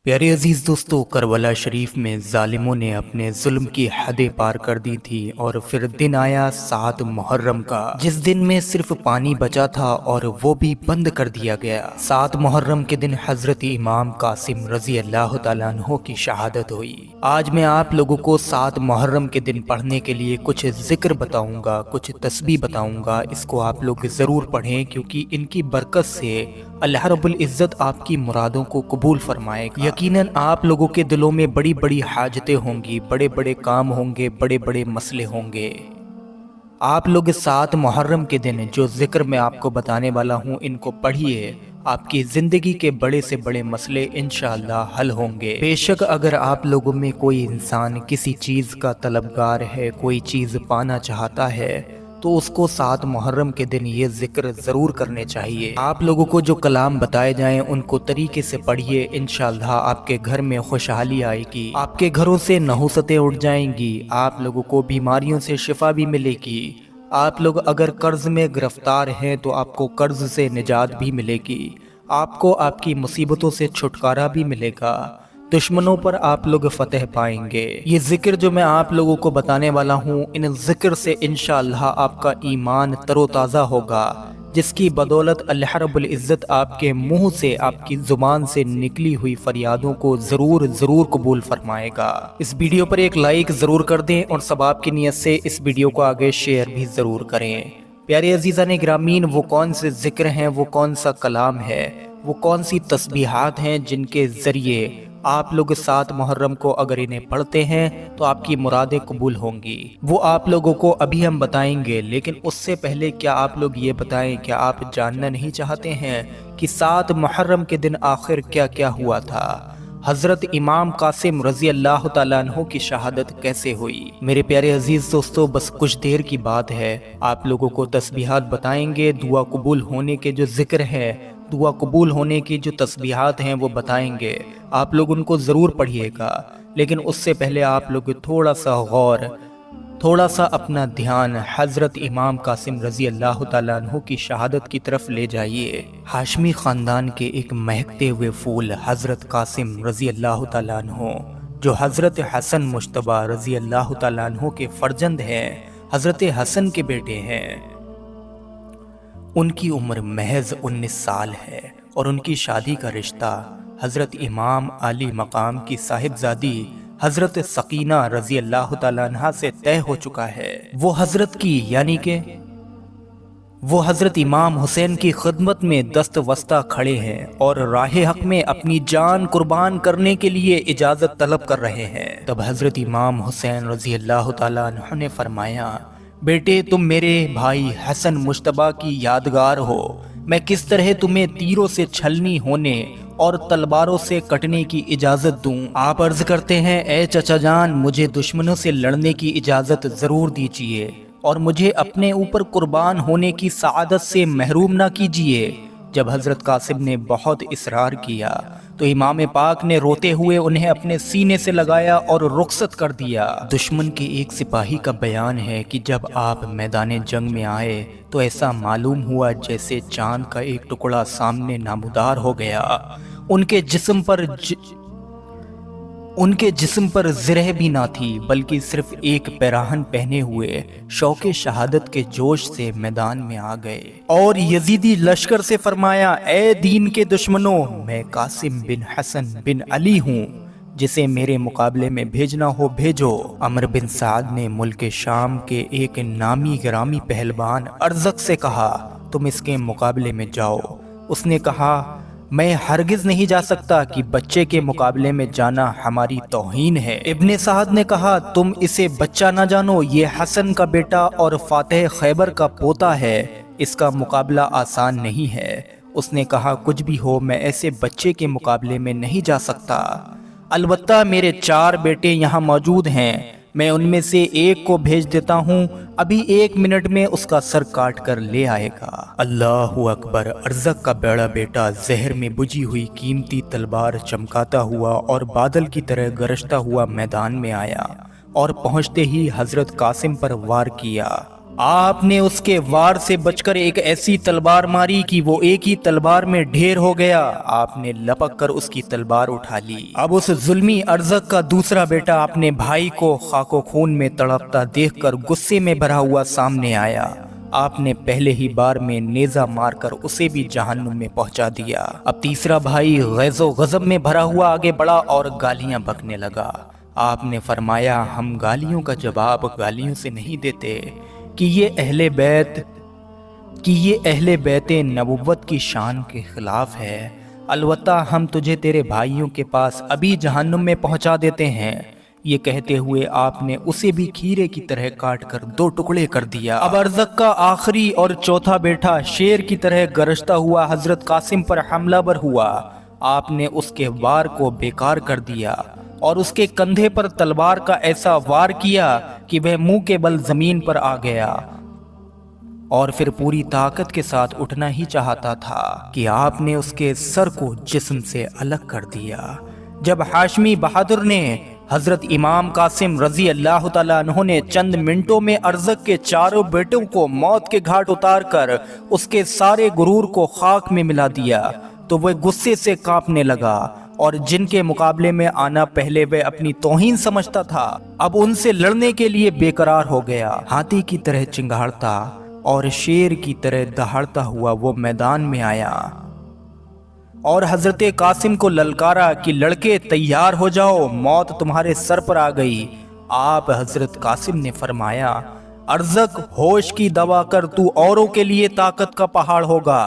प्यारे अजीज़ दोस्तों, करबला शरीफ में ज़ालिमों ने अपने जुल्म की हदें पार कर दी थी और फिर दिन आया 7 मुहर्रम का, जिस दिन में सिर्फ पानी बचा था और वो भी बंद कर दिया गया। 7 मुहर्रम के दिन हज़रत इमाम कासिम रज़ी अल्लाह तआला अन्हो की शहादत हुई। आज मैं आप लोगों को 7 मुहर्रम के दिन पढ़ने के लिए कुछ जिक्र बताऊंगा, कुछ तस्बीह बताऊंगा। इसको आप लोग ज़रूर पढ़ें क्योंकि इनकी बरकत से अल्लाह रब्बुल इज़्ज़त आपकी मुरादों को कबूल फरमाएगा। यकीनन आप लोगों के दिलों में बड़ी बड़ी हाजतें होंगी, बड़े बड़े काम होंगे, बड़े बड़े मसले होंगे। आप लोग 7 मुहर्रम के दिन जो जिक्र मैं आपको बताने वाला हूँ, इनको पढ़िए। आपकी ज़िंदगी के बड़े से बड़े मसले इंशाअल्लाह हल होंगे। बेशक अगर आप लोगों में कोई इंसान किसी चीज़ का तलबगार है, कोई चीज़ पाना चाहता है, तो उसको 7 मुहर्रम के दिन ये जिक्र ज़रूर करने चाहिए। आप लोगों को जो कलाम बताए जाएं उनको तरीके से पढ़िए, इंशाअल्लाह आपके घर में खुशहाली आएगी, आपके घरों से नहुसतें उठ जाएंगी, आप लोगों को बीमारियों से शिफा भी मिलेगी। आप लोग अगर कर्ज में गिरफ्तार हैं तो आपको कर्ज से निजात भी मिलेगी, आपको आपकी मुसीबतों से छुटकारा भी मिलेगा, दुश्मनों पर आप लोग फतेह पाएंगे। ये जिक्र जो मैं आप लोगों को बताने वाला हूँ, इन जिक्र से इंशाअल्लाह आपका ईमान तरोताज़ा होगा, जिसकी बदौलत अल्लाह रब्बुल इज़्ज़त आपके मुंह से, आपकी ज़ुबान से निकली हुई फरियादों को ज़रूर ज़रूर कबूल फरमाएगा। इस वीडियो पर एक लाइक ज़रूर कर दें और सवाब की नीयत से इस वीडियो को आगे शेयर भी ज़रूर करें। प्यारे अजीज़ान ग्रामीन, वो कौन से जिक्र हैं, वो कौन सा कलाम है, वो कौन सी तस्बीहात हैं जिनके ज़रिए आप लोग 7 मुहर्रम को अगर इन्हें पढ़ते हैं तो आपकी मुरादें कबूल होंगी, वो आप लोगों को अभी हम बताएंगे। लेकिन उससे पहले क्या आप लोग ये बताएं, क्या आप जानना नहीं चाहते हैं कि 7 मुहर्रम के दिन आखिर क्या क्या हुआ था? हज़रत इमाम कासिम रज़ी अल्लाह तआला अन्हो की शहादत कैसे हुई? मेरे प्यारे अजीज़ दोस्तों, बस कुछ देर की बात है, आप लोगों को तस्बीहात बताएंगे, दुआ कबूल होने के जो जिक्र है, दुआ कबूल होने की जो तस्बीहात हैं वो बताएंगे। आप लोग उनको ज़रूर पढ़िएगा। लेकिन उससे पहले आप लोग थोड़ा सा गौर, थोड़ा सा अपना ध्यान हज़रत इमाम कासिम रज़ी अल्लाह तआला अन्हो की शहादत की तरफ ले जाइए। हाशमी ख़ानदान के एक महकते हुए फूल हज़रत कासिम रज़ी अल्लाह तआला अन्हो, जो हज़रत हसन मुश्तबा रज़ी अल्लाह तआला अन्हो के फ़र्जंद हैं, हज़रत हसन के बेटे हैं, उनकी उम्र महज 19 साल है और उनकी शादी का रिश्ता हज़रत इमाम आली मकाम की साहिबजादी हज़रत सकीना रज़ी अल्लाह तआला अन्हा से तय हो चुका है। वो हज़रत की यानी कि वो हज़रत इमाम हुसैन की खिदमत में दस्त वस्ता खड़े हैं और राह हक में अपनी जान कुर्बान करने के लिए इजाज़त तलब कर रहे हैं। तब हज़रत इमाम हुसैन रज़ी अल्लाह तआला अन्हु ने फरमाया, बेटे तुम मेरे भाई हसन मुश्तबा की यादगार हो, मैं किस तरह तुम्हें तीरों से छलनी होने और तलवारों से कटने की इजाज़त दूं? आप अर्ज करते हैं, ए चचा जान, मुझे दुश्मनों से लड़ने की इजाज़त ज़रूर दीजिए और मुझे अपने ऊपर कुर्बान होने की सआदत से महरूम ना कीजिए। जब हज़रत कासिम ने बहुत इसरार किया तो इमाम पाक ने रोते हुए उन्हें अपने सीने से लगाया और रुखसत कर दिया। दुश्मन के एक सिपाही का बयान है कि जब आप मैदान जंग में आए तो ऐसा मालूम हुआ जैसे चांद का एक टुकड़ा सामने नामदार हो गया। उनके जिस्म पर ज़रह भी ना थी, बल्कि सिर्फ एक पैराहन पहने हुए शौके शहादत के जोश से मैदान में आ गए और यजीदी लश्कर से फरमाया, ए दीन के दुश्मनों, मैं कासिम बिन हसन बिन अली हूँ, जिसे मेरे मुकाबले में भेजना हो भेजो। अमर बिन साद ने मुल्क शाम के एक नामी गिरामी पहलवान अरज़क से कहा, तुम इसके मुकाबले में जाओ। उसने कहा, मैं हरगिज नहीं जा सकता कि बच्चे के मुकाबले में जाना हमारी तौहीन है। इब्ने साद ने कहा, तुम इसे बच्चा ना जानो, ये हसन का बेटा और फातेह खैबर का पोता है, इसका मुकाबला आसान नहीं है। उसने कहा, कुछ भी हो, मैं ऐसे बच्चे के मुकाबले में नहीं जा सकता। अलबत्ता मेरे 4 बेटे यहाँ मौजूद हैं, मैं उनमें से एक को भेज देता हूँ, अभी 1 मिनट में उसका सर काट कर ले आएगा। अल्लाहु अकबर। अरज़क का बड़ा बेटा जहर में बुझी हुई कीमती तलवार चमकाता हुआ और बादल की तरह गरजता हुआ मैदान में आया और पहुँचते ही हज़रत कासिम पर वार किया। आपने उसके वार से बचकर एक ऐसी तलवार मारी कि वो एक ही तलवार में ढेर हो गया। आपने लपक कर उसकी तलवार उठा ली। अब उस जुल्मी अरज़क का दूसरा बेटा अपने भाई को खाको खून में तड़पता देखकर गुस्से में भरा हुआ सामने आया। आपने पहले ही बार में नेजा मारकर उसे भी जहन्नुम में पहुंचा दिया। अब तीसरा भाई गैज़ो गज़ब में भरा हुआ आगे बढ़ा और गालियां बकने लगा। आपने फरमाया, हम गालियों का जवाब गालियों से नहीं देते कि ये अहले बैत नबुव्वत की शान के खिलाफ है। अलबत्ता हम तुझे तेरे भाइयों के पास अभी जहन्नुम में पहुंचा देते हैं। ये कहते हुए आपने उसे भी खीरे की तरह काट कर 2 टुकड़े कर दिया। अब अरज़क का आखिरी और चौथा बेटा शेर की तरह गरजता हुआ हजरत कासिम पर हमलावर हुआ। आपने उसके वार को बेकार कर दिया और उसके कंधे पर तलवार का ऐसा वार किया कि वह मुंह के बल जमीन पर आ गया और फिर पूरी ताकत के साथ उठना ही चाहता था कि आपने उसके सर को जिस्म से अलग कर दिया। जब हाशमी बहादुर ने हजरत इमाम कासिम रजी अल्लाह तआला अन्हु ने चंद मिनटों में अरज़क के चारों बेटों को मौत के घाट उतार कर उसके सारे गुरूर को खाक में मिला दिया तो वह गुस्से से कांपने लगा और जिनके मुकाबले में आना पहले वह अपनी तौहीन समझता था, अब उनसे लड़ने के लिए बेकरार हो गया। हाथी की तरह चिंगाड़ता और शेर की तरह दहाड़ता हुआ वो मैदान में आया और हजरत कासिम को ललकारा कि लड़के तैयार हो जाओ, मौत तुम्हारे सर पर आ गई। आप हजरत कासिम ने फरमाया, अरज़क होश की दवा कर, तू औरों के लिए ताकत का पहाड़ होगा।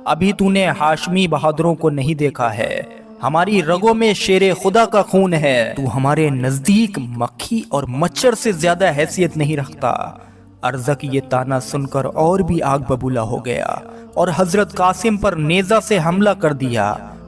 अभी तूने हाशमी बहादुरों को नहीं देखा है। हमारी रगों में शेरे खुदा का खून है। तू हमारे नजदीक मक्खी और मच्छर से ज्यादा हैसियत नहीं रखता। अरज़क ये ताना सुनकर और भी आग बबूला हो गया और हजरत कासिम पर नेजा से हमला कर दिया।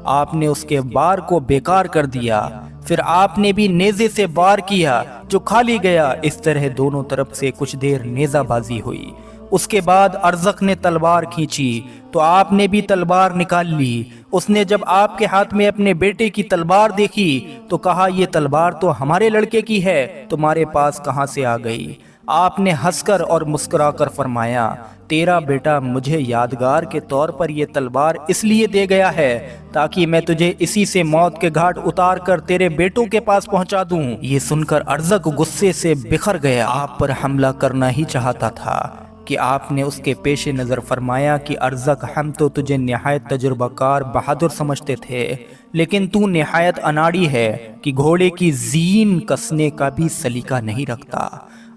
आपने उसके वार को बेकार कर दिया। फिर आपने भी नेजे से वार किया जो खाली गया। इस तरह दोनों तरफ से कुछ देर नेजाबाजी हुई। उसके बाद अरज़क ने तलवार खींची तो आपने भी तलवार निकाल ली। उसने जब आपके हाथ में अपने बेटे की तलवार देखी तो कहा, ये तलवार तो हमारे लड़के की है, तुम्हारे पास कहां से आ गई? आपने हंसकर और मुस्कुराकर फरमाया, तेरा बेटा मुझे यादगार के तौर पर यह तलवार इसलिए दे गया है ताकि मैं तुझे इसी से मौत के घाट उतार कर तेरे बेटों के पास पहुंचा दूं। ये सुनकर अरज़क गुस्से से बिखर गया। आप पर हमला करना ही चाहता था कि आपने उसके पेश नज़र फरमाया कि अरज़क, हम तो तुझे निहायत तजुर्बाकार बहादुर समझते थे, लेकिन तू निहायत अनाड़ी है कि घोड़े की जीन कसने का भी सलीका नहीं रखता।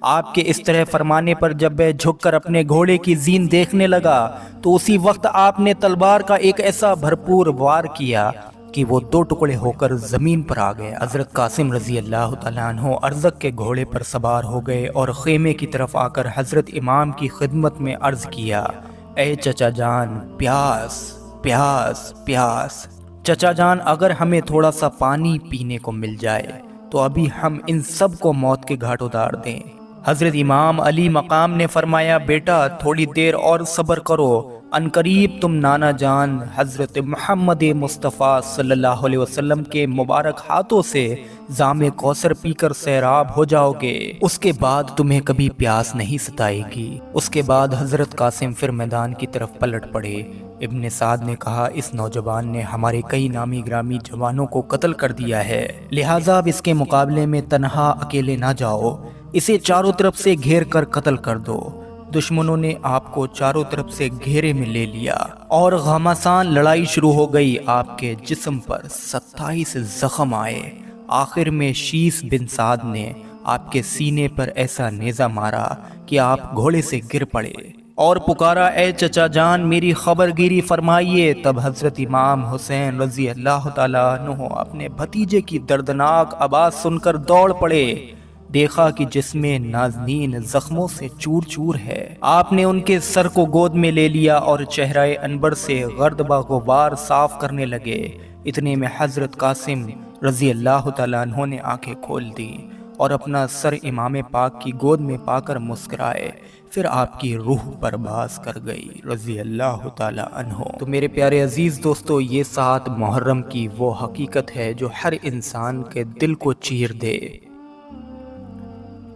आपके इस तरह फरमाने पर जब वह झुककर अपने घोड़े की जीन देखने लगा तो उसी वक्त आपने तलवार का एक ऐसा भरपूर वार किया कि वो 2 टुकड़े होकर जमीन पर आ गए। हजरत कासिम रजी अल्लाह तआला अन्हु अरज़क के घोड़े पर सवार हो गए और खेमे की तरफ आकर हजरत इमाम की खिदमत में अर्ज किया, ए चचा जान, प्यास प्यास प्यास। चचा जान, अगर हमें थोड़ा सा पानी पीने को मिल जाए तो अभी हम इन सब को मौत के घाट उतार दें। हजरत इमाम अली मकाम ने फरमाया, बेटा थोड़ी देर और सब्र करो, अनकरीब तुम नाना जान हजरत मोहम्मद मुस्तफ़ा सल्लल्लाहु अलैहि वसल्लम के मुबारक हाथों से जामे कौसर पीकर सैराब हो जाओगे। उसके बाद तुम्हें कभी प्यास नहीं सताएगी। उसके बाद हजरत कासिम फिर मैदान की तरफ पलट पड़े। इब्ने साद ने कहा, इस नौजवान ने हमारे कई नामी ग्रामी जवानों को कत्ल कर दिया है, लिहाजा अब इसके मुकाबले में तन्हा अकेले ना जाओ, इसे चारों तरफ से घेर कर कत्ल कर दो। दुश्मनों ने आपको चारों तरफ से घेरे में ले लिया और घमासान लड़ाई शुरू हो गई। आपके जिस्म पर 27 जख्म आए। आखिर में शीस बिन साद ने आपके सीने पर ऐसा नेजा मारा कि आप घोड़े से गिर पड़े और पुकारा, ए चचा जान, मेरी खबरगिरी फरमाइए। तब हजरत इमाम हुसैन रजी अल्लाह तआला अन्हु अपने भतीजे की दर्दनाक आवाज सुनकर दौड़ पड़े। देखा कि जिसमें नाज़नीन जख्मों से चूर चूर है। आपने उनके सर को गोद में ले लिया और चेहरे अनबर से गर्दबा गुबार साफ करने लगे। इतने में हजरत कासिम रजी अल्लाह तआला अन्हु ने आंखें खोल दी और अपना सर इमाम पाक की गोद में पाकर मुस्कुराए। फिर आपकी रूह परवास कर गई रजी अल्लाह तआला अन्हु। तो मेरे प्यारे अजीज दोस्तों, ये 7 मुहर्रम की वो हकीकत है जो हर इंसान के दिल को चीर दे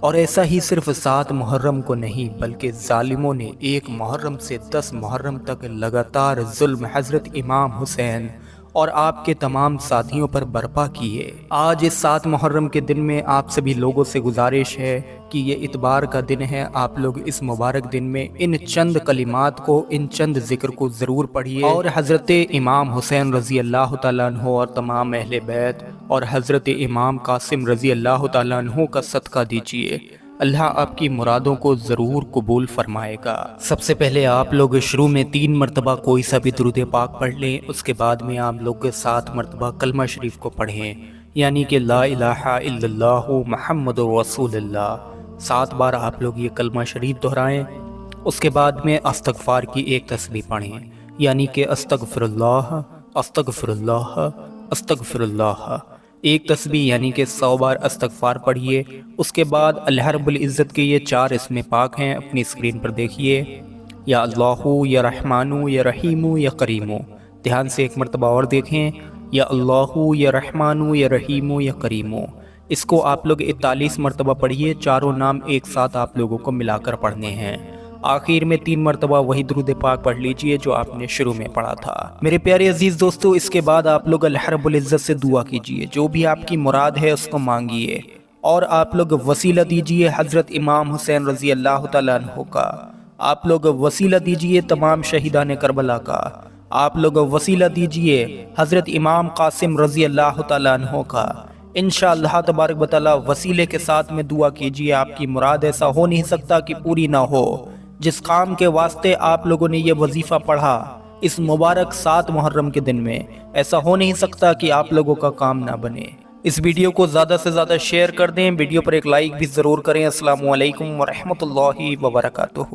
اور ایسا ہی صرف 7 محرم کو نہیں بلکہ ظالموں نے 1 محرم سے 10 محرم تک لگاتار ظلم حضرت امام حسین اور آپ کے تمام ساتھیوں پر برپا کیے۔ آج اس 7 محرم کے دن میں آپ سبھی لوگوں سے گزارش ہے کہ یہ اتوار کا دن ہے، آپ لوگ اس مبارک دن میں ان چند کلمات کو، ان چند ذکر کو ضرور پڑھیے اور حضرت امام حسین رضی اللہ تعالیٰ عنہ اور تمام اہل بیت اور حضرت امام قاسم رضی اللہ تعالیٰ عنہ کا صدقہ دیجیے۔ اللہ آپ کی مرادوں کو ضرور قبول فرمائے گا۔ سب سے پہلے آپ لوگ شروع میں 3 مرتبہ کوئی سا بھی درود پاک پڑھ لیں، اس کے بعد میں آپ لوگ 7 مرتبہ کلمہ شریف کو پڑھیں، یعنی کہ لا الہ الا اللہ محمد رسول اللہ۔ 7 بار آپ لوگ یہ کلمہ شریف دہرائیں، اس کے بعد میں استغفار کی 1 تسبیح پڑھیں، یعنی کہ استغفر اللہ استغفر اللہ استغفر اللہ۔ 1 تسبیح یعنی کہ 100 بار استغفار پڑھیے۔ اس کے بعد اللہ رب العزت کے یہ 4 اسم پاک ہیں، اپنی اسکرین پر دیکھیے، یا اللہ یا رحمان یا رحیم یا کریم۔ دھیان سے 1 مرتبہ اور دیکھیں، یا اللہ یا رحمان یا رحیم یا کریم۔ اس کو آپ لوگ 41 مرتبہ پڑھیے، چاروں نام ایک ساتھ آپ لوگوں کو ملا کر پڑھنے ہیں۔ آخر میں 3 مرتبہ وہی درود پاک پڑھ لیجئے جو آپ نے شروع میں پڑھا تھا۔ میرے پیارے عزیز دوستو، اس کے بعد آپ لوگ اللہ رب العزت سے دعا کیجئے، جو بھی آپ کی مراد ہے اس کو مانگیے، اور آپ لوگ وسیلہ دیجئے حضرت امام حسین رضی اللہ تعالیٰ عنہ کا، آپ لوگ وسیلہ دیجئے تمام شہیدان کربلا کا، آپ لوگ وسیلہ دیجئے حضرت امام قاسم رضی اللہ تعالیٰ عنہ کا۔ انشاءاللہ تبارک و تعالی وسیلے کے ساتھ میں دعا کیجئے، آپ کی مراد ایسا ہو نہیں سکتا کہ پوری نہ ہو۔ جس کام کے واسطے آپ لوگوں نے یہ وظیفہ پڑھا اس مبارک 7 محرم کے دن میں، ایسا ہو نہیں سکتا کہ آپ لوگوں کا کام نہ بنے۔ اس ویڈیو کو زیادہ سے زیادہ شیئر کر دیں، ویڈیو پر ایک لائک بھی ضرور کریں۔ السلام علیکم ورحمۃ اللہ وبرکاتہ۔